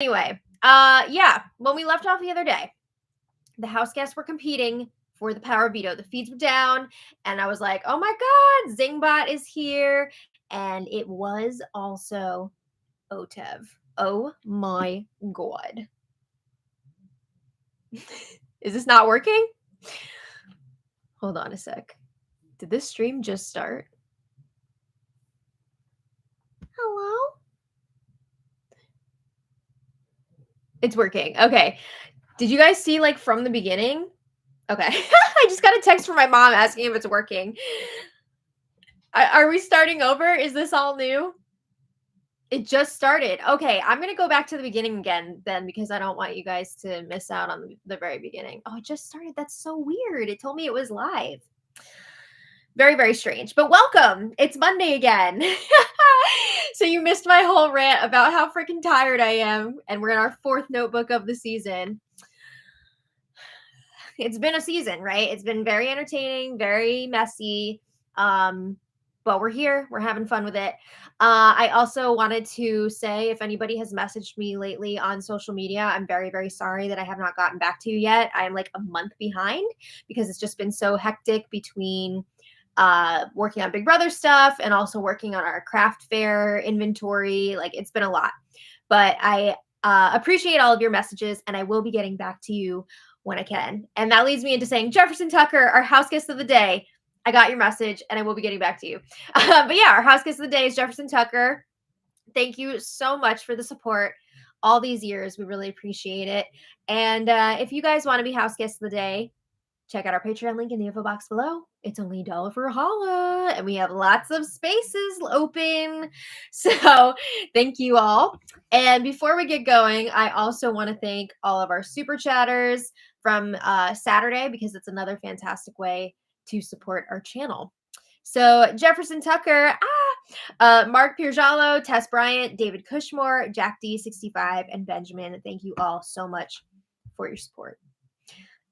Anyway, yeah, when we left off the other day, the house guests were competing for the power veto. The feeds were down, and I was like, oh my God, Zingbot is here. And it was also Otev. Oh my God. Is this not working? Hold on a sec. Did this stream just start? Hello? It's working. Okay. Did you guys see like from the beginning? Okay. I just got a text from my mom asking if it's working. Are we starting over? Is this all new? It just started. Okay, I'm going to go back to the beginning again then because I don't want you guys to miss out on the very beginning. Oh, it just started. That's so weird. It told me it was live. Very, very strange. But welcome. It's Monday again. So you missed my whole rant about how freaking tired I am. And we're in our 4th notebook of the season. It's been a season, right? It's been very entertaining, very messy. But we're here. We're having fun with it. I also wanted to say if anybody has messaged me lately on social media, I'm very, very sorry that I have not gotten back to you yet. I'm like a month behind because it's just been so hectic between working on Big Brother stuff and also working on our craft fair inventory. Like it's been a lot. But I appreciate all of your messages and I will be getting back to you when I can. And that leads me into saying, Jefferson Tucker, our house guest of the day. I got your message and I will be getting back to you. But yeah, our house guest of the day is Jefferson Tucker. Thank you so much for the support all these years. We really appreciate it. And if you guys want to be house guest of the day, check out our Patreon link in the info box below. It's only $1 for a holla, and we have lots of spaces open. So thank you all. And before we get going, I also want to thank all of our super chatters from Saturday because it's another fantastic way to support our channel. So Jefferson Tucker, Mark Piergiallo, Tess Bryant, David Cushmore, Jack D65, and Benjamin. Thank you all so much for your support.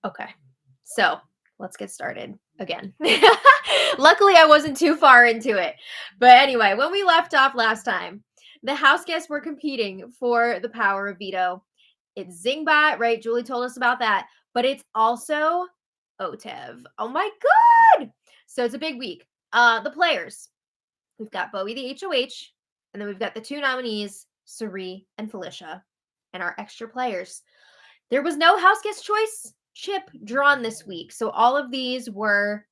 Okay, so let's get started again. Luckily, I wasn't too far into it. But anyway, when we left off last time, the house guests were competing for the power of veto. It's Zingbot, right? Julie told us about that. But it's also Otev. Oh my God. So it's a big week. The players. We've got Bowie the HOH, and then we've got the 2 nominees, Sari and Felicia, and our extra players. There was no house guest choice chip drawn this week. So all of these were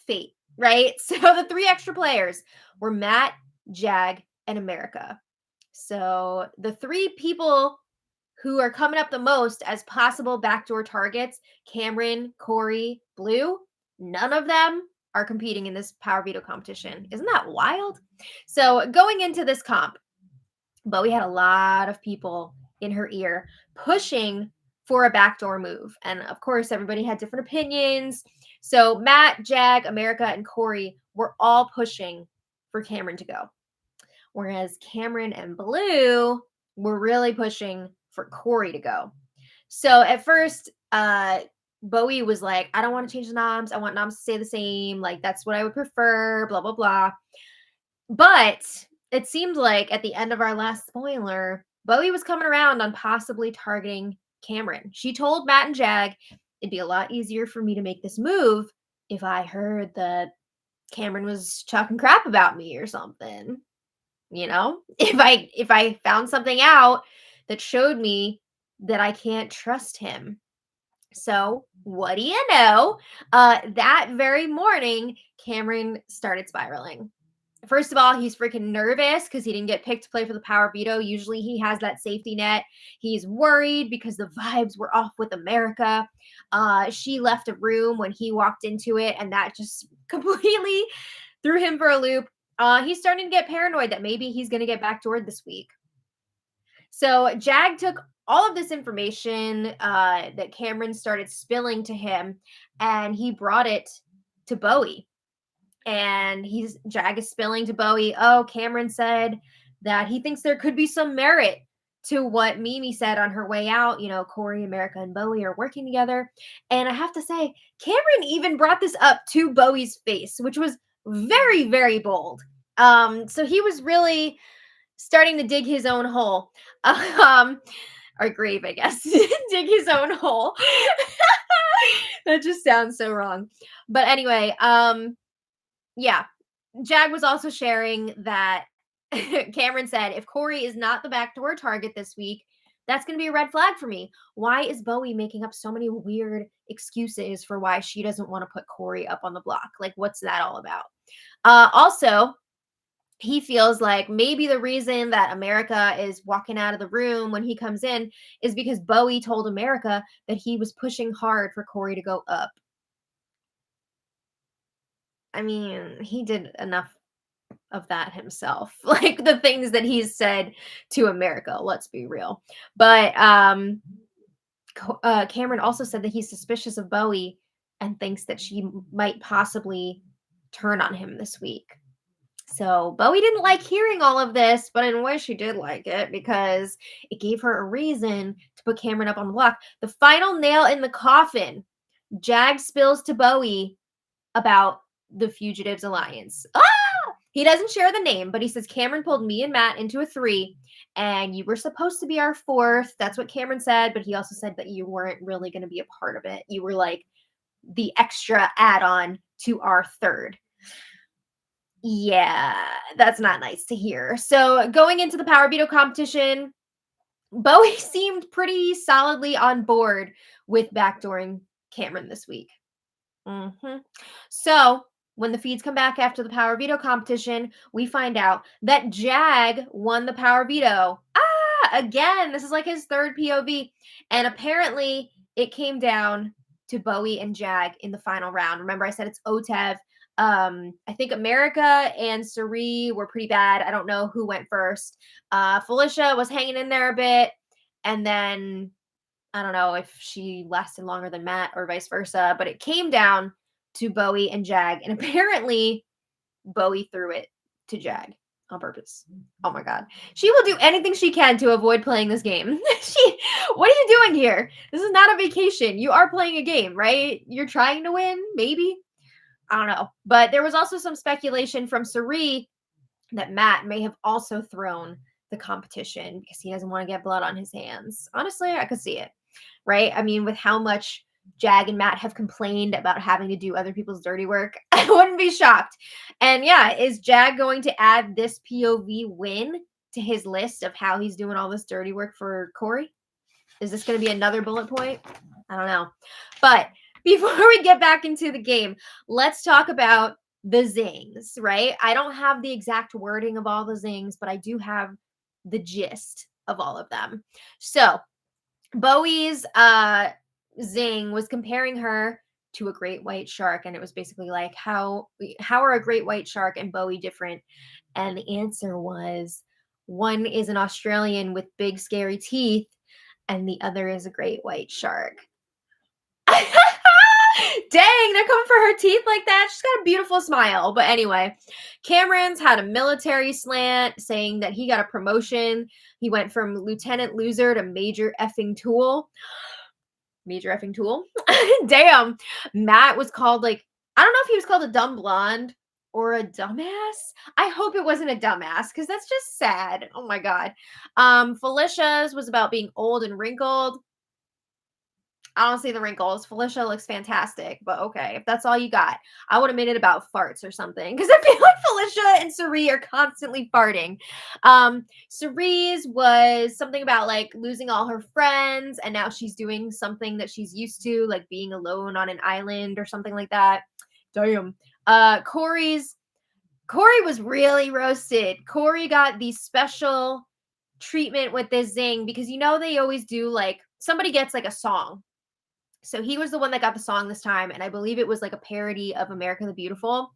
fate, right? So the 3 extra players were Matt, Jag, and America. So the 3 people who are coming up the most as possible backdoor targets, Cameron, Corey, Blue, none of them are competing in this power veto competition. Isn't that wild? So going into this comp, but we had a lot of people in her ear pushing for a backdoor move. And of course, everybody had different opinions. So Matt, Jag, America, and Corey were all pushing for Cameron to go. Whereas Cameron and Blue were really pushing for Corey to go. So at first, Bowie was like, I don't want to change the noms. I want noms to stay the same. Like, that's what I would prefer, blah, blah, blah. But it seemed like at the end of our last spoiler, Bowie was coming around on possibly targeting Cameron. She told Matt and Jag, it'd be a lot easier for me to make this move if I heard that Cameron was talking crap about me or something. You know, if I found something out that showed me that I can't trust him. So what do you know? That very morning, Cameron started spiraling. First of all, he's freaking nervous because he didn't get picked to play for the power veto. Usually he has that safety net. He's worried because the vibes were off with America. She left a room when he walked into it, and that just completely threw him for a loop. He's starting to get paranoid that maybe he's going to get backdoored this week. So Jag took all of this information that Cameron started spilling to him, and he brought it to Bowie. And Jag is spilling to Bowie, oh, Cameron said that he thinks there could be some merit to what Mimi said on her way out. You know, Corey, America, and Bowie are working together. And I have to say, Cameron even brought this up to Bowie's face, which was very, very bold. So he was really starting to dig his own hole. Um, or grave, I guess. Dig his own hole. That just sounds so wrong. But anyway, yeah. Jag was also sharing that Cameron said, if Corey is not the backdoor target this week, that's going to be a red flag for me. Why is Bowie making up so many weird excuses for why she doesn't want to put Corey up on the block? Like, what's that all about? Also, he feels like maybe the reason that America is walking out of the room when he comes in is because Bowie told America that he was pushing hard for Corey to go up. I mean, he did enough of that himself. Like the things that he's said to America, let's be real. But Cameron also said that he's suspicious of Bowie and thinks that she might possibly turn on him this week. So Bowie didn't like hearing all of this, but in a way she did like it because it gave her a reason to put Cameron up on the block. The final nail in the coffin. Jag spills to Bowie about the Fugitives Alliance. Ah! He doesn't share the name, but he says Cameron pulled me and Matt into a 3, and you were supposed to be our 4th. That's what Cameron said, but he also said that you weren't really going to be a part of it. You were like the extra add-on to our 3rd. Yeah, that's not nice to hear. So going into the power veto competition, Bowie seemed pretty solidly on board with backdooring Cameron this week. So when the feeds come back after the power veto competition, we find out that Jag won the power veto. Again, this is like his 3rd POV. And apparently it came down to Bowie and Jag in the final round. Remember, I said it's OTEV. I think America and Sari were pretty bad. I don't know who went first. Felicia was hanging in there a bit. And then I don't know if she lasted longer than Matt or vice versa, but it came down to Bowie and Jag. And apparently Bowie threw it to Jag on purpose. Oh my God. She will do anything she can to avoid playing this game. What are you doing here? This is not a vacation. You are playing a game, right? You're trying to win, maybe? I don't know. But there was also some speculation from Sari that Matt may have also thrown the competition because he doesn't want to get blood on his hands. Honestly, I could see it, right? I mean, with how much Jag and Matt have complained about having to do other people's dirty work, I wouldn't be shocked. And yeah, is Jag going to add this POV win to his list of how he's doing all this dirty work for Corey? Is this going to be another bullet point? I don't know. But before we get back into the game, let's talk about the zings, right? I don't have the exact wording of all the zings, but I do have the gist of all of them. So Bowie's zing was comparing her to a great white shark, and it was basically like how are a great white shark and Bowie different? And the answer was one is an Australian with big scary teeth and the other is a great white shark. Dang, they're coming for her teeth like that. She's got a beautiful smile. But anyway, Cameron's had a military slant saying that he got a promotion. He went from lieutenant loser to major effing tool. Major effing tool. Damn. Matt was called like, I don't know if he was called a dumb blonde or a dumbass. I hope it wasn't a dumbass because that's just sad. Oh my God. Felicia's was about being old and wrinkled. I don't see the wrinkles. Felicia looks fantastic, but okay, if that's all you got, I would have made it about farts or something because I feel like Felicia and Sari are constantly farting. Sari's was something about like losing all her friends, and now she's doing something that she's used to, like being alone on an island or something like that. Damn. Corey was really roasted. Corey got the special treatment with this zing because they always do like somebody gets like a song. So he was the one that got the song this time, and I believe it was like a parody of America the Beautiful.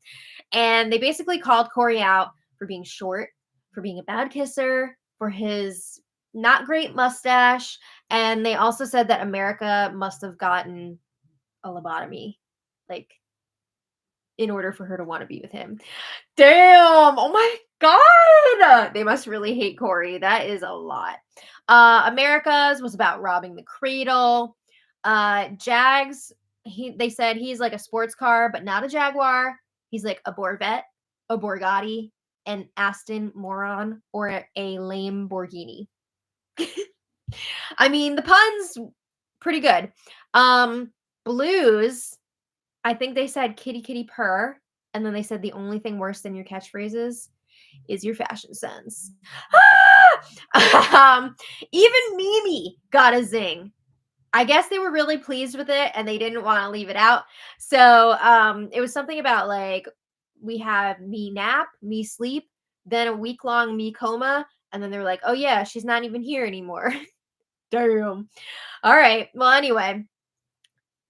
And they basically called Corey out for being short, for being a bad kisser, for his not great mustache, and they also said that America must have gotten a lobotomy, like in order for her to want to be with him. Damn! Oh my God! They must really hate Corey. That is a lot. America's was about robbing the cradle. Jags, they said he's like a sports car, but not a Jaguar. He's like a Borvette, a Borgatti, an Aston moron or a lame Borghini. I mean, the puns pretty good. Blues, I think they said kitty kitty purr, and then they said the only thing worse than your catchphrases is your fashion sense. Even Mimi got a zing. I guess they were really pleased with it and they didn't want to leave it out. So it was something about like we have me nap, me sleep, then a week long me coma, and then they're like, oh yeah, she's not even here anymore. Damn. All right. Well, anyway,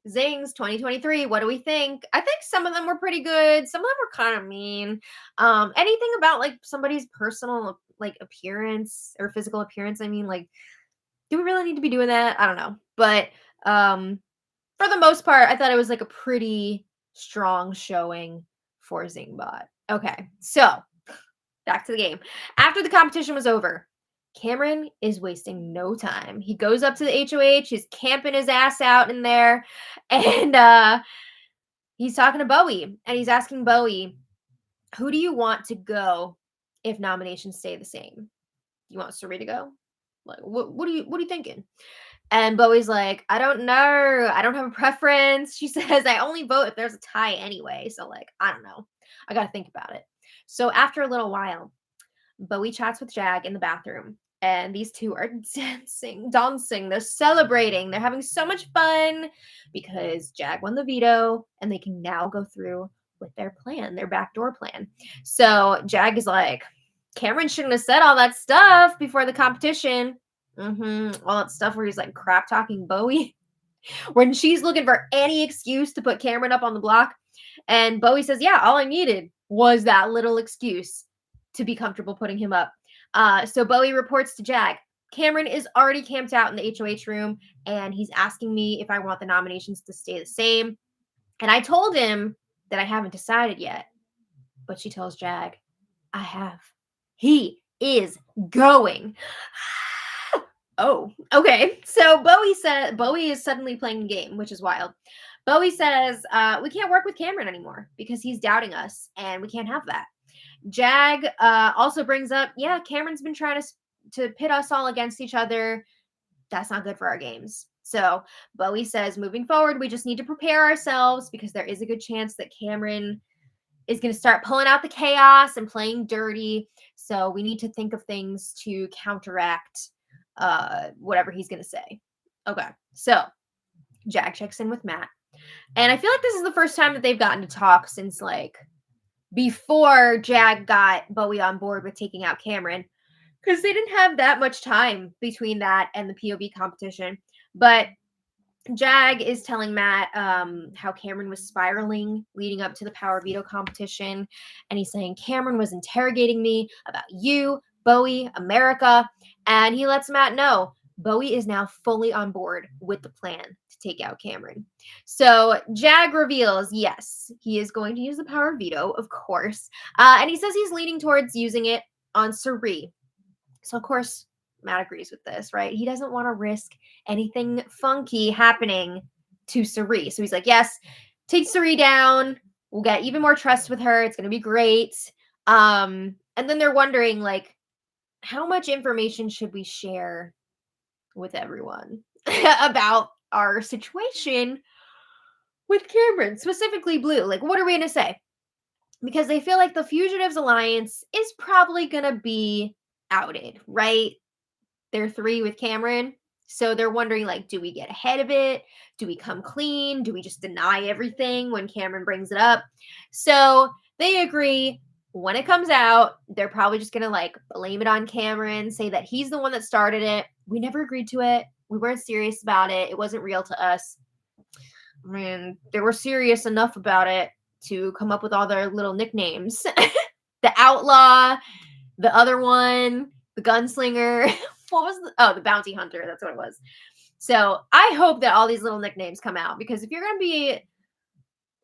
Zings 2023. What do we think? I think some of them were pretty good. Some of them were kind of mean. Anything about like somebody's personal like appearance or physical appearance. I mean, like, do we really need to be doing that? I don't know. But for the most part, I thought it was like a pretty strong showing for Zingbot. Okay, so back to the game. After the competition was over, Cameron is wasting no time. He goes up to the HOH, he's camping his ass out in there, and he's talking to Bowie, and he's asking Bowie, who do you want to go if nominations stay the same? You want Suri to go? Like, what are you thinking? And Bowie's like, I don't know. I don't have a preference. She says, I only vote if there's a tie anyway. So, like, I don't know. I got to think about it. So, after a little while, Bowie chats with Jag in the bathroom. And these two are dancing. They're celebrating. They're having so much fun because Jag won the veto and they can now go through with their plan, their backdoor plan. So, Jag is like, Cameron shouldn't have said all that stuff before the competition. All that stuff where he's like crap talking Bowie when she's looking for any excuse to put Cameron up on the block. And Bowie says, yeah, all I needed was that little excuse to be comfortable putting him up. So Bowie reports to Jag, Cameron is already camped out in the HOH room and he's asking me if I want the nominations to stay the same. And I told him that I haven't decided yet. But she tells Jag, I have. He is going. Oh, okay. So Bowie is suddenly playing the game, which is wild. Bowie says, we can't work with Cameron anymore because he's doubting us and we can't have that. Jag also brings up, yeah, Cameron's been trying to pit us all against each other. That's not good for our games. So Bowie says, moving forward, we just need to prepare ourselves because there is a good chance that Cameron is going to start pulling out the chaos and playing dirty. So we need to think of things to counteract whatever he's going to say. Okay. So Jag checks in with Matt. And I feel like this is the first time that they've gotten to talk since like before Jag got Bowie on board with taking out Cameron, because they didn't have that much time between that and the POV competition. But Jag is telling Matt how Cameron was spiraling leading up to the power veto competition. And he's saying Cameron was interrogating me about you, Bowie, America. And he lets Matt know Bowie is now fully on board with the plan to take out Cameron. So Jag reveals, yes, he is going to use the power veto, of course. And he says he's leaning towards using it on Suri. So, of course, Matt agrees with this, right? He doesn't want to risk anything funky happening to Suri. So he's like, yes, take Suri down. We'll get even more trust with her. It's going to be great. And then they're wondering, like, how much information should we share with everyone about our situation with Cameron, specifically Blue? Like, what are we going to say? Because they feel like the Fugitives Alliance is probably going to be outed, right? They're 3 with Cameron. So they're wondering, like, do we get ahead of it? Do we come clean? Do we just deny everything when Cameron brings it up? So they agree when it comes out, they're probably just going to, like, blame it on Cameron, say that he's the one that started it. We never agreed to it. We weren't serious about it. It wasn't real to us. I mean, they were serious enough about it to come up with all their little nicknames. The Outlaw, the other one, the Gunslinger. What was the Bounty Hunter? That's what it was. So I hope that all these little nicknames come out, because if you're going to be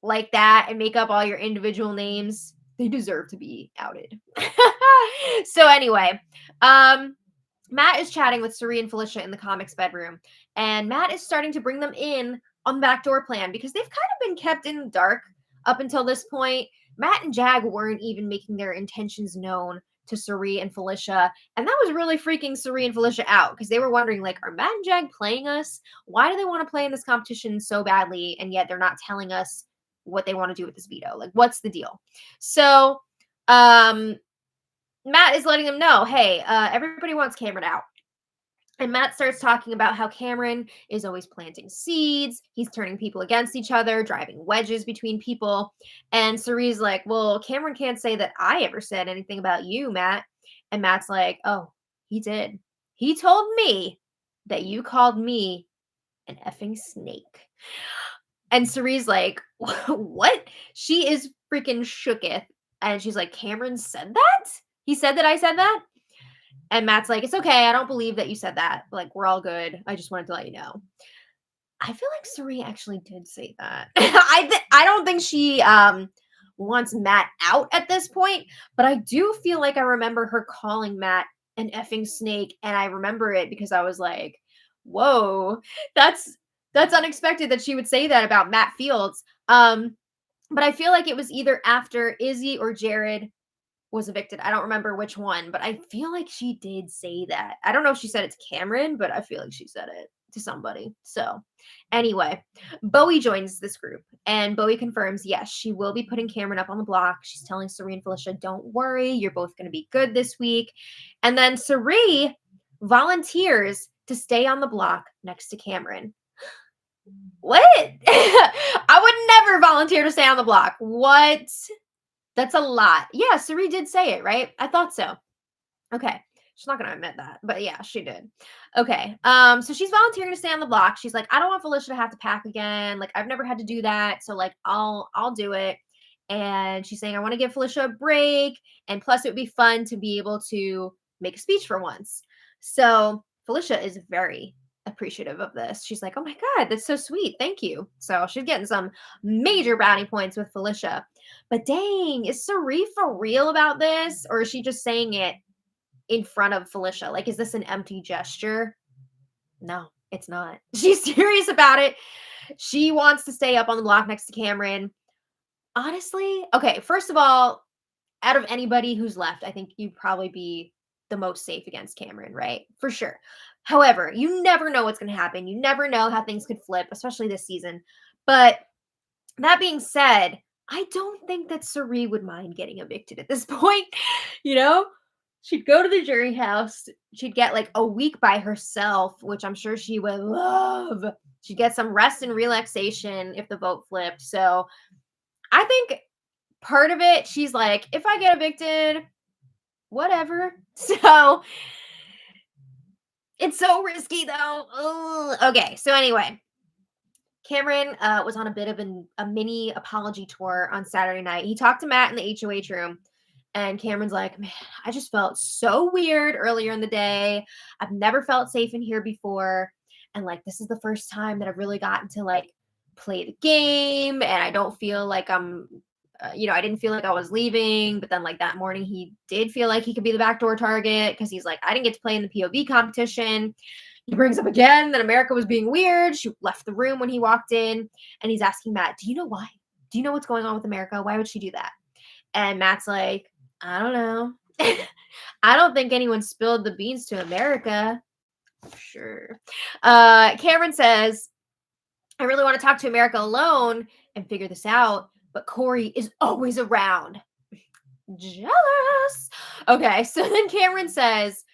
like that and make up all your individual names, they deserve to be outed. So anyway, Matt is chatting with Suri and Felicia in the comics bedroom, and Matt is starting to bring them in on the backdoor plan because they've kind of been kept in the dark up until this point. Matt and Jag weren't even making their intentions known to Cirie and Felicia. And that was really freaking Cirie and Felicia out because they were wondering, like, are Matt and Jag playing us? Why do they want to play in this competition so badly? And yet they're not telling us what they want to do with this veto. Like, what's the deal? So Matt is letting them know, hey, everybody wants Cameron out. And Matt starts talking about how Cameron is always planting seeds. He's turning people against each other, driving wedges between people. And Cirie's like, well, Cameron can't say that I ever said anything about you, Matt. And Matt's like, oh, he did. He told me that you called me an effing snake. And Cirie's like, what? She is freaking shooketh. And she's like, Cameron said that? He said that I said that? And Matt's like, it's okay. I don't believe that you said that. Like, we're all good. I just wanted to let you know. I feel like Cirie actually did say that. I don't think she wants Matt out at this point, but I do feel like I remember her calling Matt an effing snake, and I remember it because I was like, whoa, that's unexpected that she would say that about Matt Fields. But I feel like it was either after Izzy or Jared was evicted. I don't remember which one, but I feel like she did say that. I don't know if she said it to Cameron, but I feel like she said it to somebody. So, anyway, Bowie joins this group and Bowie confirms, yes, she will be putting Cameron up on the block. She's telling Cirie and Felicia, don't worry, you're both going to be good this week. And then Cirie volunteers to stay on the block next to Cameron. What? I would never volunteer to stay on the block. What? That's a lot. Yeah, Cirie did say it, right? I thought so. Okay. She's not gonna admit that, but yeah, she did. Okay. So she's volunteering to stay on the block. She's like, I don't want Felicia to have to pack again. Like, I've never had to do that. So like I'll do it. And she's saying, I want to give Felicia a break. And plus it would be fun to be able to make a speech for once. So Felicia is very appreciative of this. She's like, oh my God, that's so sweet. Thank you. So she's getting some major brownie points with Felicia. But dang, is Cirie for real about this? Or is she just saying it in front of Felicia? Like, is this an empty gesture? No, it's not. She's serious about it. She wants to stay up on the block next to Cameron. Honestly, okay, first of all, out of anybody who's left, I think you'd probably be the most safe against Cameron, right? For sure. However, you never know what's going to happen. You never know how things could flip, especially this season. But that being said, I don't think that Cirie would mind getting evicted at this point. You know, she'd go to the jury house. She'd get like a week by herself, which I'm sure she would love. She'd get some rest and relaxation if the vote flipped. So I think part of it, she's like, if I get evicted, whatever. So it's so risky though. Ugh. Okay, so anyway, Cameron was on a bit of a mini apology tour on Saturday night. He talked to Matt in the HOH room, and Cameron's like, man, I just felt so weird earlier in the day. I've never felt safe in here before. And like, this is the first time that I've really gotten to like play the game. And I don't feel like I didn't feel like I was leaving. But then like that morning, he did feel like he could be the backdoor target because he's like, I didn't get to play in the POV competition. He brings up again that America was being weird. She left the room when he walked in, and he's asking Matt, do you know why? Do you know what's going on with America? Why would she do that? And Matt's like, I don't know. I don't think anyone spilled the beans to America. Sure. Cameron says, I really want to talk to America alone and figure this out, but Corey is always around. Jealous. Okay, so then Cameron says,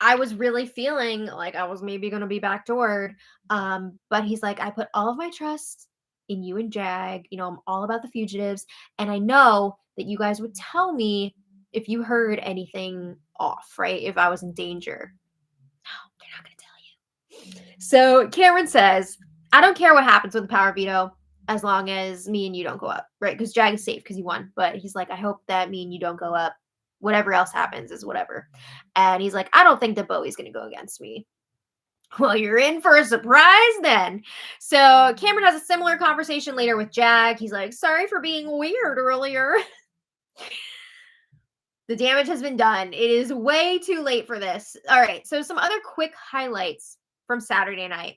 I was really feeling like I was maybe going to be backdoored. But he's like, I put all of my trust in you and Jag. You know, I'm all about the fugitives. And I know that you guys would tell me if you heard anything off, right? If I was in danger. No, they're not going to tell you. So Cameron says, I don't care what happens with the power veto as long as me and you don't go up, right? Because Jag is safe because he won. But he's like, I hope that me and you don't go up. Whatever else happens is whatever. And he's like, I don't think that Bowie's going to go against me. Well, you're in for a surprise then. So Cameron has a similar conversation later with Jag. He's like, sorry for being weird earlier. The damage has been done. It is way too late for this. All right. So some other quick highlights from Saturday night.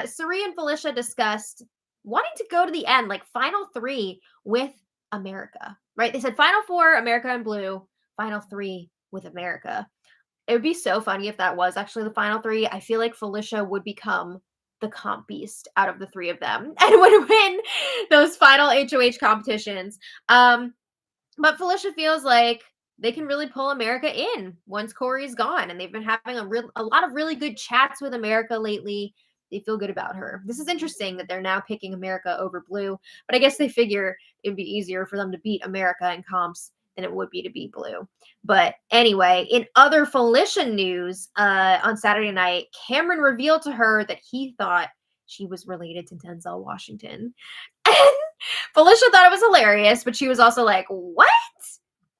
Cirie and Felicia discussed wanting to go to the end, like final three with America, right? They said Final Four, America in blue, Final Three with America. It would be so funny if that was actually the final three. I feel like Felicia would become the comp beast out of the three of them and would win those final HOH competitions. But Felicia feels like they can really pull America in once Corey's gone, and they've been having a lot of really good chats with America lately. They feel good about her. This is interesting that they're now picking America over Blue, but I guess they figure it'd be easier for them to beat America in comps than it would be to beat Blue. But anyway, in other Felicia news, on Saturday night, Cameron revealed to her that he thought she was related to Denzel Washington. And Felicia thought it was hilarious, but she was also like, what?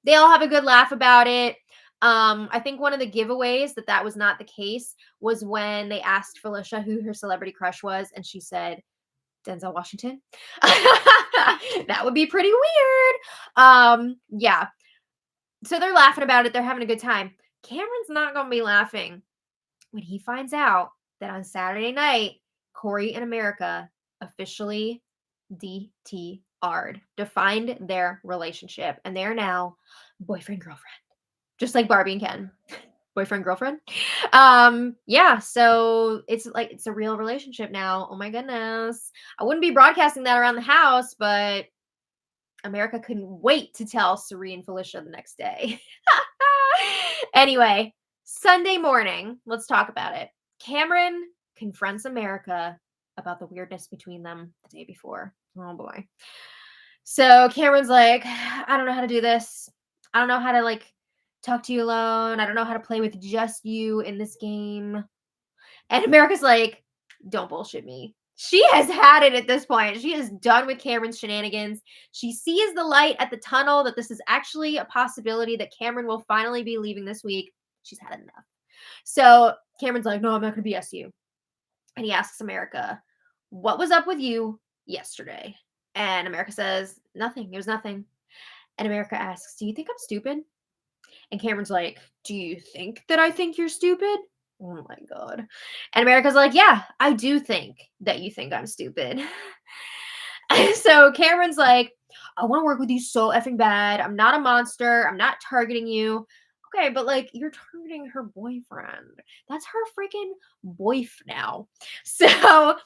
They all have a good laugh about it. I think one of the giveaways that was not the case was when they asked Felicia who her celebrity crush was, and she said, Denzel Washington. That would be pretty weird. Yeah. So they're laughing about it. They're having a good time. Cameron's not going to be laughing when he finds out that on Saturday night, Corey and America officially DTR'd, defined their relationship, and they're now boyfriend girlfriend, just like Barbie and Ken. Boyfriend girlfriend. Yeah, so it's a real relationship now. Oh my goodness. I wouldn't be broadcasting that around the house, but America couldn't wait to tell Suri and Felicia the next day. Anyway, Sunday morning, let's talk about it. Cameron confronts America about the weirdness between them the day before. Oh boy. So Cameron's like, I don't know how to do this. I don't know how to talk to you alone. I don't know how to play with just you in this game. And America's like, don't bullshit me. She has had it at this point. She is done with Cameron's shenanigans. She sees the light at the tunnel that this is actually a possibility that Cameron will finally be leaving this week. She's had enough. So Cameron's like, no, I'm not going to BS you. And he asks America, what was up with you yesterday? And America says, nothing. It was nothing. And America asks, do you think I'm stupid? And Cameron's like, do you think that I think you're stupid? Oh my God. And America's like, yeah, I do think that you think I'm stupid. So Cameron's like, I want to work with you so effing bad. I'm not a monster. I'm not targeting you. Okay, but you're targeting her boyfriend. That's her freaking boyf now. So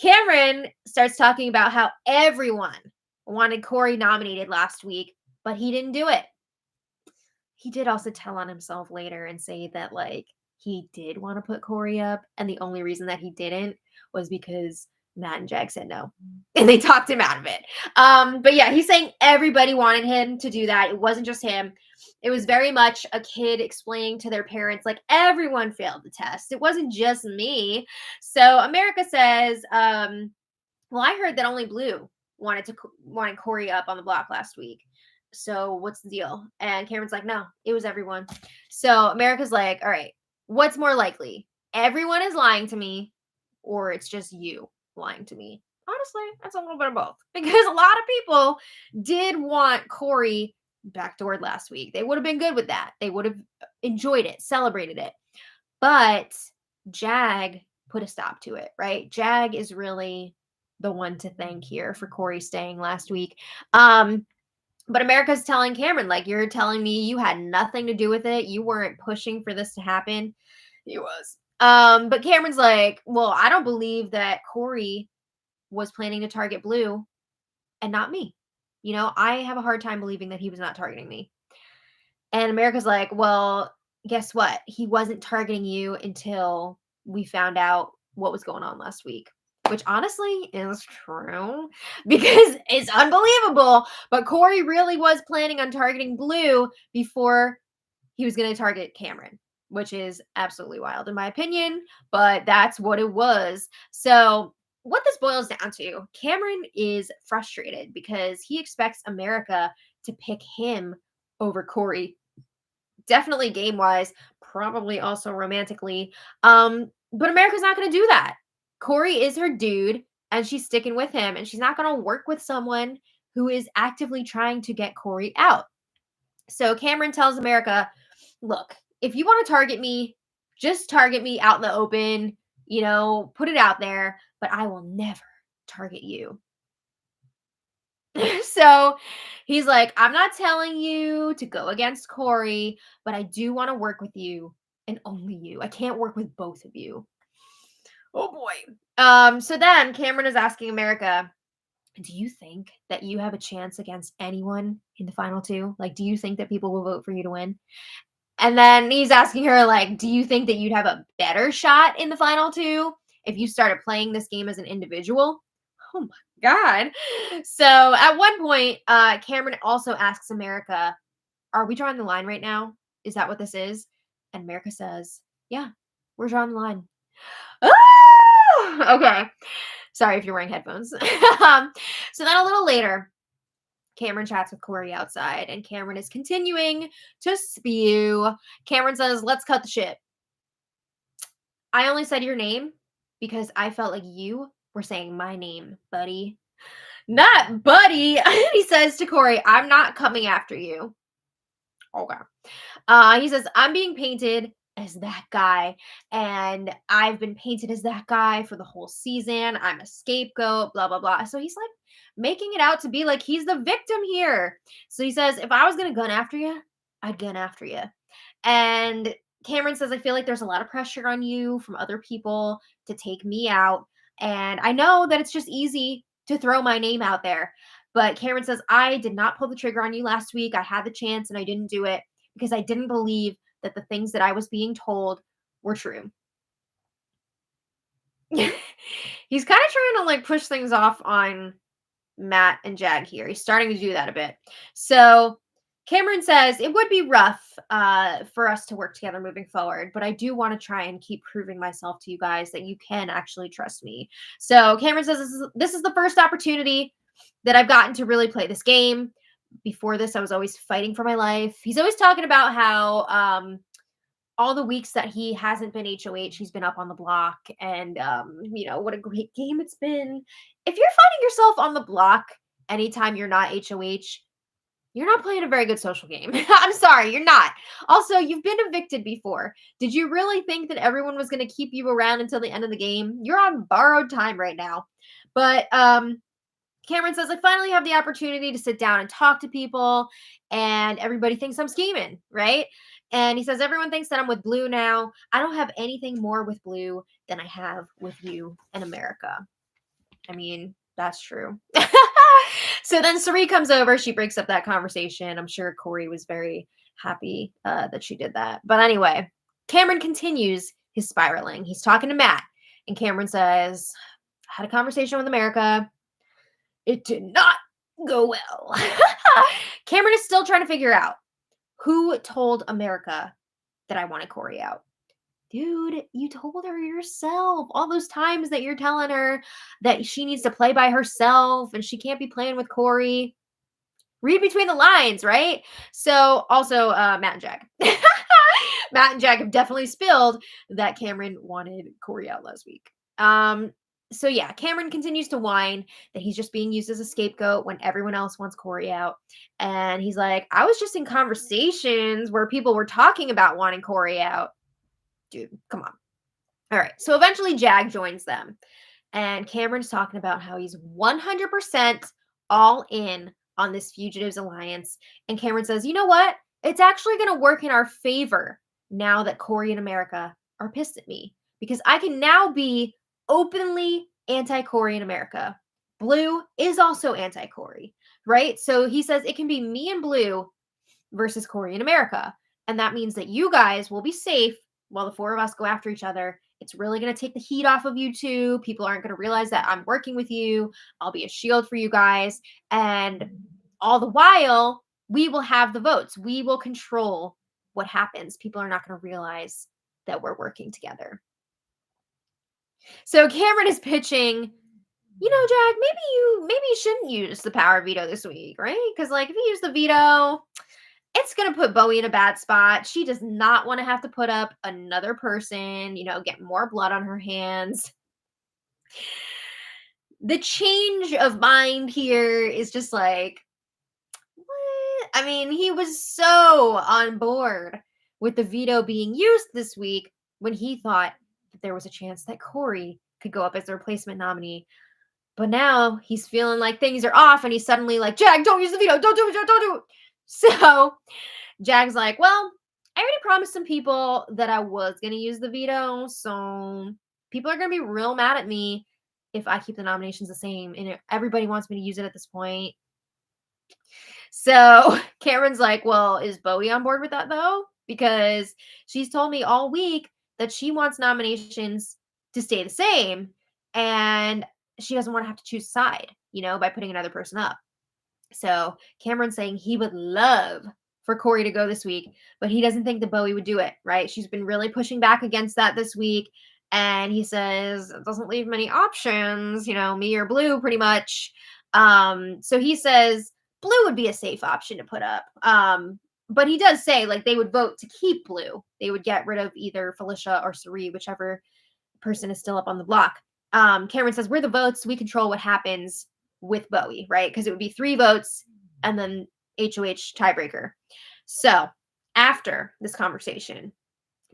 Cameron starts talking about how everyone wanted Corey nominated last week, but he didn't do it. He did also tell on himself later and say that he did want to put Corey up, and the only reason that he didn't was because Matt and Jag said no, and they talked him out of it. But yeah, he's saying everybody wanted him to do that. It wasn't just him. It was very much a kid explaining to their parents, everyone failed the test. It wasn't just me. So America says, well, I heard that only Blue wanted Corey up on the block last week. So what's the deal? And Cameron's like, no, it was everyone. So America's like, all right, what's more likely? Everyone is lying to me, or it's just you lying to me? Honestly, that's a little bit of both, because a lot of people did want Corey backdoored last week. They would have been good with that. They would have enjoyed it, celebrated it. But Jag put a stop to it, right? Jag is really the one to thank here for Corey staying last week. But America's telling Cameron, you're telling me you had nothing to do with it. You weren't pushing for this to happen. He was. But Cameron's like, well, I don't believe that Corey was planning to target Blue and not me. I have a hard time believing that he was not targeting me. And America's like, well, guess what? He wasn't targeting you until we found out what was going on last week. Which honestly is true, because it's unbelievable. But Corey really was planning on targeting Blue before he was going to target Cameron, which is absolutely wild in my opinion, but that's what it was. So what this boils down to, Cameron is frustrated because he expects America to pick him over Corey. Definitely game-wise, probably also romantically. But America's not going to do that. Corey is her dude, and she's sticking with him, and she's not going to work with someone who is actively trying to get Corey out. So Cameron tells America, look, if you want to target me, just target me out in the open, put it out there, but I will never target you. So he's like, I'm not telling you to go against Corey, but I do want to work with you and only you. I can't work with both of you. Oh boy. So then Cameron is asking America, do you think that you have a chance against anyone in the final two? Like, do you think that people will vote for you to win? And then he's asking her, like, do you think that you'd have a better shot in the final two if you started playing this game as an individual? Oh my God. So at one point, Cameron also asks America, are we drawing the line right now? Is that what this is? And America says, yeah, we're drawing the line. Ah! Okay. Sorry if you're wearing headphones. So then a little later, Cameron chats with Corey outside, and Cameron is continuing to spew. Cameron says, let's cut the shit. I only said your name because I felt like you were saying my name, buddy. Not buddy. He says to Corey, I'm not coming after you. Okay. He says, I'm being painted as that guy, and I've been painted as that guy for the whole season. I'm a scapegoat, blah, blah, blah. So he's like making it out to be like he's the victim here. So he says, if I was going to gun after you, I'd gun after you. And Cameron says, I feel like there's a lot of pressure on you from other people to take me out. And I know that it's just easy to throw my name out there. But Cameron says, I did not pull the trigger on you last week. I had the chance and I didn't do it because I didn't believe that the things that I was being told were true. He's kind of trying to like push things off on Matt and Jag here. He's starting to do that a bit. So Cameron says it would be rough for us to work together moving forward, but I do want to try and keep proving myself to you guys that you can actually trust me. So Cameron says this is the first opportunity that I've gotten to really play this game. Before this, I was always fighting for my life. He's always talking about how all the weeks that he hasn't been HOH, he's been up on the block, and what a great game it's been. If you're finding yourself on the block anytime you're not HOH, you're not playing a very good social game. I'm sorry, you're not. Also, you've been evicted before. Did you really think that everyone was going to keep you around until the end of the game? You're on borrowed time right now. But Cameron says, I finally have the opportunity to sit down and talk to people, and everybody thinks I'm scheming, right? And he says, everyone thinks that I'm with Blue now. I don't have anything more with Blue than I have with you and America. I mean, that's true. So then Sari comes over. She breaks up that conversation. I'm sure Corey was very happy that she did that. But anyway, Cameron continues his spiraling. He's talking to Matt, and Cameron says, I had a conversation with America. It did not go well. Cameron is still trying to figure out who told America that I wanted Corey out. Dude, you told her yourself all those times that you're telling her that she needs to play by herself and she can't be playing with Corey. Read between the lines, right? So also Matt and Jack. Matt and Jack have definitely spilled that Cameron wanted Corey out last week. So yeah, Cameron continues to whine that he's just being used as a scapegoat when everyone else wants Corey out. And he's like, I was just in conversations where people were talking about wanting Corey out. Dude, come on. All right. So eventually Jag joins them. And Cameron's talking about how he's 100% all in on this Fugitives Alliance. And Cameron says, you know what? It's actually going to work in our favor now that Corey and America are pissed at me. Because I can now be openly anti-Corey in America. Blue is also anti-Corey, right? So he says it can be me and Blue versus Corey in America. And that means that you guys will be safe while the four of us go after each other. It's really going to take the heat off of you two. People aren't going to realize that I'm working with you. I'll be a shield for you guys. And all the while, we will have the votes. We will control what happens. People are not going to realize that we're working together. So Cameron is pitching, Jag, maybe you shouldn't use the power veto this week, right? Because like if you use the veto, it's going to put Bowie in a bad spot. She does not want to have to put up another person, get more blood on her hands. The change of mind here is just like, what? I mean, he was so on board with the veto being used this week when he thought that there was a chance that Corey could go up as the replacement nominee. But now he's feeling like things are off and he's suddenly like, Jag, don't use the veto. Don't do it. Don't do it. So Jag's like, well, I already promised some people that I was going to use the veto. So people are going to be real mad at me if I keep the nominations the same. And everybody wants me to use it at this point. So Cameron's like, well, is Bowie on board with that though? Because she's told me all week that she wants nominations to stay the same. And she doesn't want to have to choose a side, by putting another person up. So Cameron's saying he would love for Corey to go this week, but he doesn't think that Bowie would do it, right? She's been really pushing back against that this week. And he says it doesn't leave many options, me or Blue pretty much. So he says Blue would be a safe option to put up. But he does say like they would vote to keep Blue. They would get rid of either Felicia or Sari, whichever person is still up on the block. Cameron says, we're the votes. We control what happens with Bowie, right? Because it would be 3 votes and then HOH tiebreaker. So after this conversation,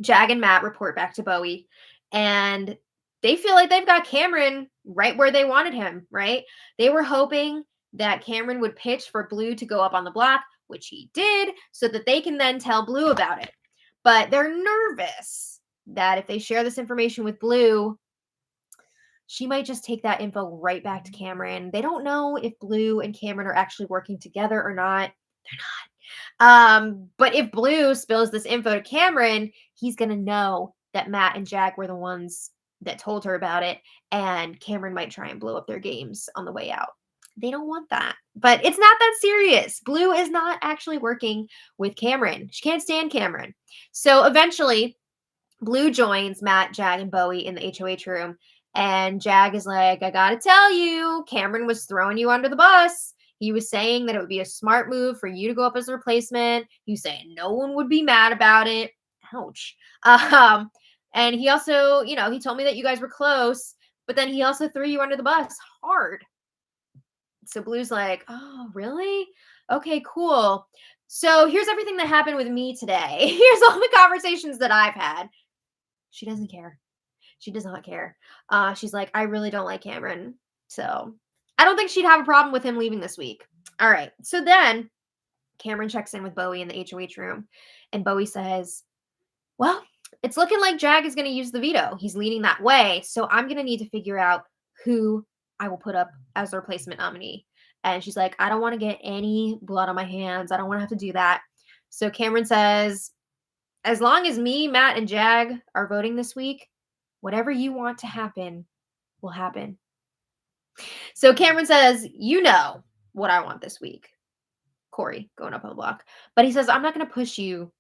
Jag and Matt report back to Bowie and they feel like they've got Cameron right where they wanted him, right? They were hoping that Cameron would pitch for Blue to go up on the block, which he did, so that they can then tell Blue about it. But they're nervous that if they share this information with Blue, she might just take that info right back to Cameron. They don't know if Blue and Cameron are actually working together or not. They're not. But if Blue spills this info to Cameron, he's going to know that Matt and Jag were the ones that told her about it. And Cameron might try and blow up their games on the way out. They don't want that. But it's not that serious. Blue is not actually working with Cameron. She can't stand Cameron. So eventually, Blue joins Matt, Jag, and Bowie in the HOH room. And Jag is like, I gotta tell you, Cameron was throwing you under the bus. He was saying that it would be a smart move for you to go up as a replacement. He was saying no one would be mad about it. Ouch. And he also, he told me that you guys were close, but then he also threw you under the bus hard. So Blue's like, oh, really? Okay, cool. So here's everything that happened with me today. Here's all the conversations that I've had. She doesn't care. She does not care. She's like, I really don't like Cameron. So I don't think she'd have a problem with him leaving this week. All right. So then Cameron checks in with Bowie in the HOH room. And Bowie says, well, it's looking like Jag is going to use the veto. He's leaning that way. So I'm going to need to figure out who I will put up as the replacement nominee. And she's like, I don't want to get any blood on my hands. I don't want to have to do that. So Cameron says, as long as me, Matt, and Jag are voting this week, whatever you want to happen will happen. So Cameron says, you know what I want this week. Corey going up on the block. But he says, I'm not going to push you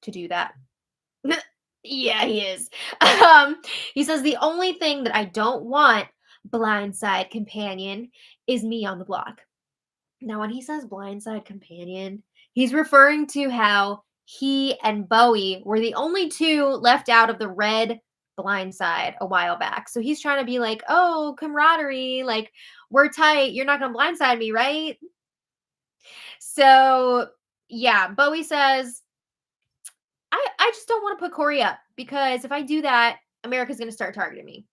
to do that. Yeah, he is. He says, the only thing that I don't want, blindside companion, is me on the block. Now, when he says blindside companion, he's referring to how he and Bowie were the only 2 left out of the red blindside a while back. So he's trying to be like, oh, camaraderie, like, we're tight. You're not going to blindside me, right? So, yeah, Bowie says, I just don't want to put Corey up because if I do that, America's going to start targeting me.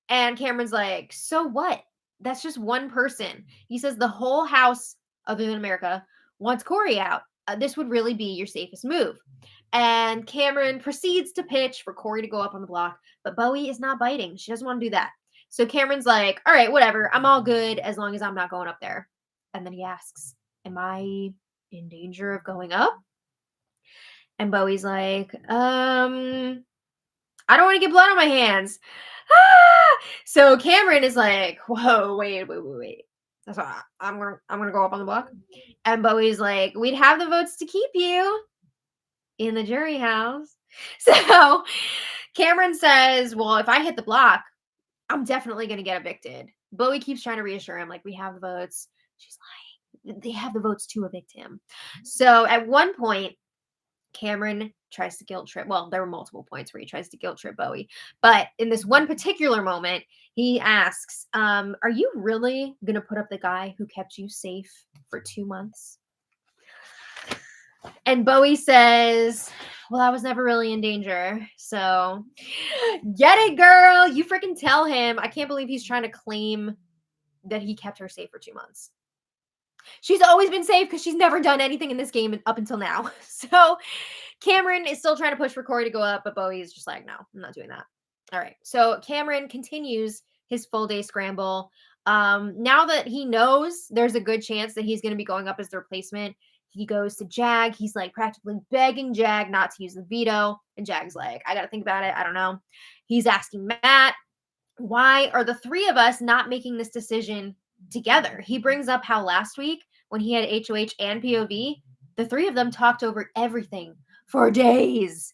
And Cameron's like, so what? That's just one person. He says the whole house, other than America, wants Corey out. This would really be your safest move. And Cameron proceeds to pitch for Corey to go up on the block, but Bowie is not biting. She doesn't want to do that. So Cameron's like, all right, whatever. I'm all good as long as I'm not going up there. And then he asks, am I in danger of going up? And Bowie's like, I don't want to get blood on my hands. So Cameron is like, whoa, wait. That's why I'm gonna go up on the block. And Bowie's like, we'd have the votes to keep you in the jury house. So Cameron says, well, if I hit the block, I'm definitely gonna get evicted. Bowie keeps trying to reassure him, like, we have the votes. She's like, they have the votes to evict him. So at one point, Cameron tries to guilt trip. Well, there were multiple points where he tries to guilt trip Bowie. But in this one particular moment, he asks, are you really going to put up the guy who kept you safe for 2 months? And Bowie says, well, I was never really in danger. So get it, girl. You freaking tell him. I can't believe he's trying to claim that he kept her safe for 2 months. She's always been safe because she's never done anything in this game up until now. So Cameron is still trying to push for Corey to go up, but Bowie is just like, no, I'm not doing that. All right. So Cameron continues his full day scramble. Now that he knows there's a good chance that he's going to be going up as the replacement, he goes to Jag. He's like practically begging Jag not to use the veto. And Jag's like, I got to think about it. I don't know. He's asking Matt, why are the three of us not making this decision together? He brings up how last week when he had HOH and POV, the three of them talked over everything for days.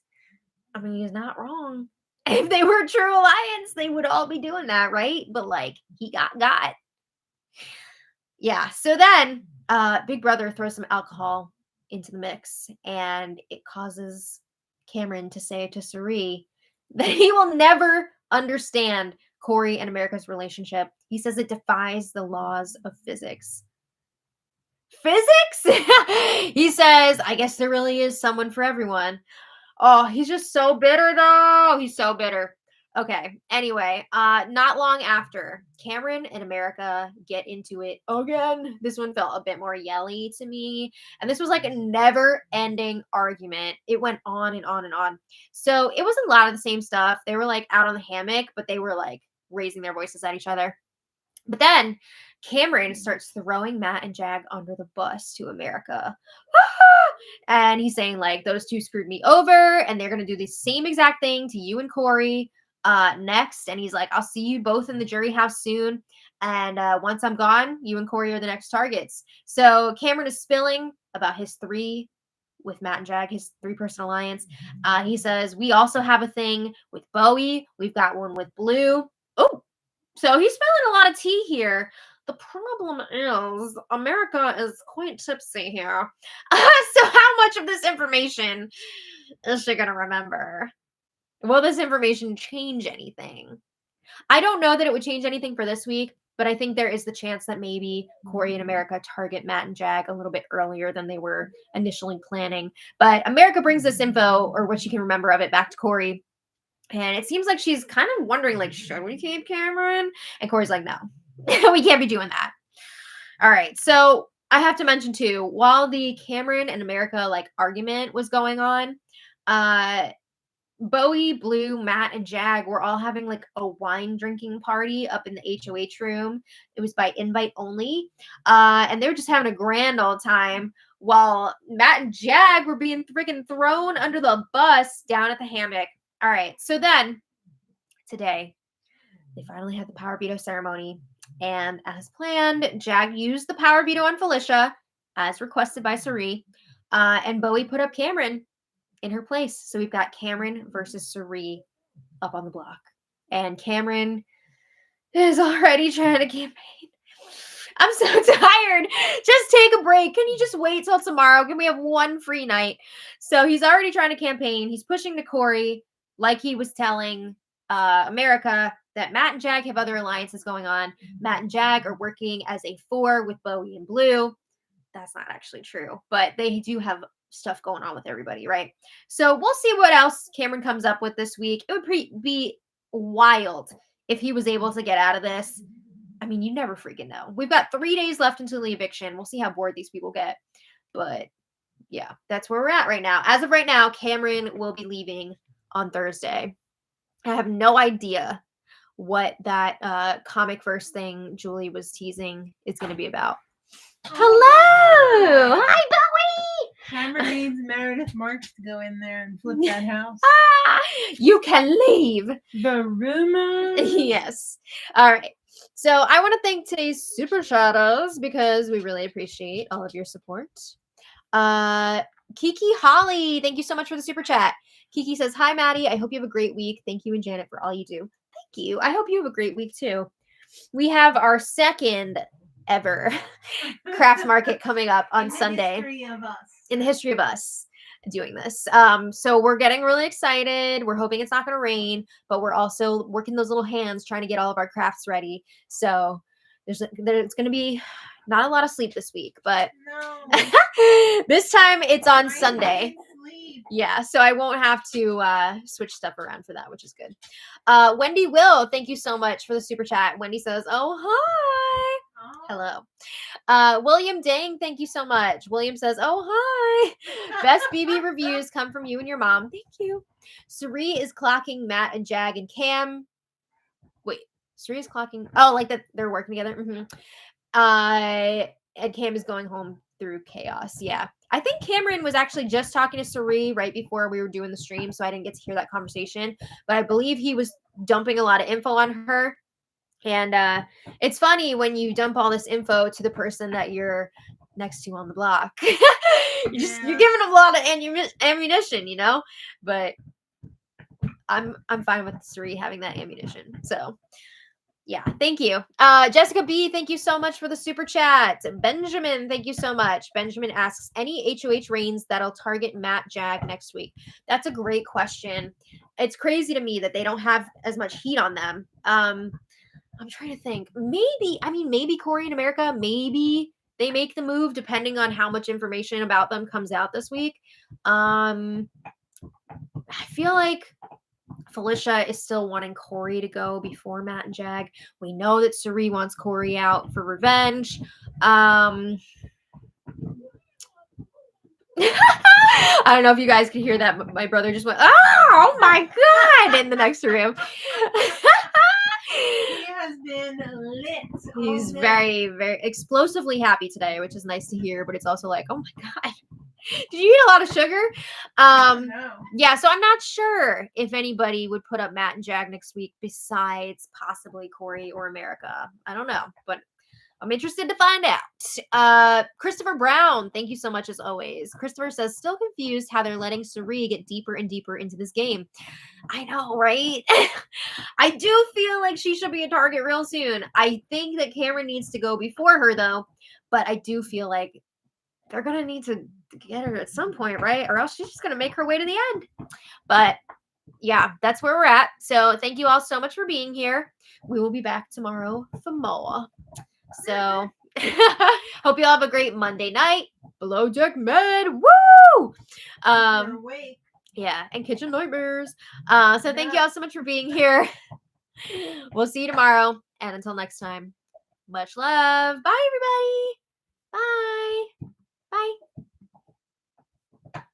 I mean, he's not wrong. If they were a true alliance, they would all be doing that, right? But like, he got. Yeah. So then Big Brother throws some alcohol into the mix, and it causes Cameron to say to Cirie that he will never understand Corey and America's relationship. He says it defies the laws of physics. Physics? He says, I guess there really is someone for everyone. Oh, he's just so bitter, though. He's so bitter. Okay. Anyway, not long after, Cameron and America get into it again. This one felt a bit more yelly to me. And this was like a never-ending argument. It went on and on and on. So it was a lot of the same stuff. They were like out on the hammock, but they were like raising their voices at each other. But then Cameron starts throwing Matt and Jag under the bus to America. And he's saying, like, those two screwed me over, and they're going to do the same exact thing to you and Corey next. And he's like, I'll see you both in the jury house soon. And once I'm gone, you and Corey are the next targets. So Cameron is spilling about his three with Matt and Jag, his 3-person alliance. He says, we also have a thing with Bowie. We've got one with Blue. Oh, so he's spilling a lot of tea here. The problem is America is quite tipsy here. So how much of this information is she going to remember? Will this information change anything? I don't know that it would change anything for this week, but I think there is the chance that maybe Corey and America target Matt and Jag a little bit earlier than they were initially planning. But America brings this info, or what she can remember of it, back to Corey. And it seems like she's kind of wondering, like, should we keep Cameron? And Corey's like, no, we can't be doing that. All right. So I have to mention too, while the Cameron and America like argument was going on, Bowie, Blue, Matt, and Jag were all having like a wine drinking party up in the HOH room. It was by invite only. And they were just having a grand old time while Matt and Jag were being freaking thrown under the bus down at the hammock. All right. So then today, they finally had the power veto ceremony. And as planned, Jag used the power veto on Felicia, as requested by Cirie. And Bowie put up Cameron in her place. So we've got Cameron versus Cirie up on the block. And Cameron is already trying to campaign. I'm so tired. Just take a break. Can you just wait till tomorrow? Can we have one free night? So he's already trying to campaign. He's pushing to Corey, like he was telling America that Matt and Jag have other alliances going on. Matt and Jag are working as a 4 with Bowie and Blue. That's not actually true, but they do have stuff going on with everybody, right? So we'll see what else Cameron comes up with this week. It would be wild if he was able to get out of this. I mean, you never freaking know. We've got 3 days left until the eviction. We'll see how bored these people get. But yeah, that's where we're at right now. As of right now, Cameron will be leaving on Thursday. I have no idea what that comic verse thing Julie was teasing is going to be about. Hello! Hi, Bowie! Cameron needs Meredith Marks to go in there and flip that house. You can leave. The rumor. Yes. All right. So I want to thank today's super chatters because we really appreciate all of your support. Kiki Holly, thank you so much for the super chat. Kiki says, hi, Maddie. I hope you have a great week. Thank you and Janet for all you do. Thank you. I hope you have a great week too. We have our second ever craft market coming up on Sunday. In the history of us doing this. So we're getting really excited. We're hoping it's not going to rain, but we're also working those little hands trying to get all of our crafts ready. So there's going to be not a lot of sleep this week, but this time it's on Sunday. Yeah, so I won't have to switch stuff around for that, which is good. Wendy Will, thank you so much for the super chat. Wendy says, oh, hi. Hello. William Dang, thank you so much. William says, "Oh, hi. Best BB reviews come from you and your mom. Thank you." Suri is clocking Matt and Jag and Cam. Wait, Suri is clocking. Oh, like that they're working together. And Cam is going home through chaos. Yeah. I think Cameron was actually just talking to Suri right before we were doing the stream, so I didn't get to hear that conversation. But I believe he was dumping a lot of info on her. And it's funny when you dump all this info to the person that you're next to on the block. You're giving them a lot of ammunition, But I'm fine with Suri having that ammunition. So yeah, thank you. Jessica B, thank you so much for the super chat. Benjamin, thank you so much. Benjamin asks, any HOH reigns that'll target Matt Jag next week? That's a great question. It's crazy to me that they don't have as much heat on them. I'm trying to think. Maybe Corey in America, maybe they make the move depending on how much information about them comes out this week. I feel like Felicia is still wanting Corey to go before Matt and Jag. We know that Suri wants Corey out for revenge. I don't know if you guys could hear that, but my brother just went, "Oh my God," in the next room. He has been lit. He's very, very explosively happy today, which is nice to hear, but it's also like, oh my God. Did you eat a lot of sugar? No. Yeah, so I'm not sure if anybody would put up Matt and Jag next week besides possibly Corey or America. I don't know, but I'm interested to find out. Christopher Brown, thank you so much as always. Christopher says, still confused how they're letting Suri get deeper and deeper into this game. I know, right? I do feel like she should be a target real soon. I think that Cameron needs to go before her, though. But I do feel like they're going to need to get her at some point, right? Or else she's just going to make her way to the end. But yeah, that's where we're at. So thank you all so much for being here. We will be back tomorrow for more. So hope you all have a great Monday night. Below Deck Med. Woo! Yeah, and Kitchen Nightmares. So thank you all so much for being here. We'll see you tomorrow. And until next time, much love. Bye, everybody.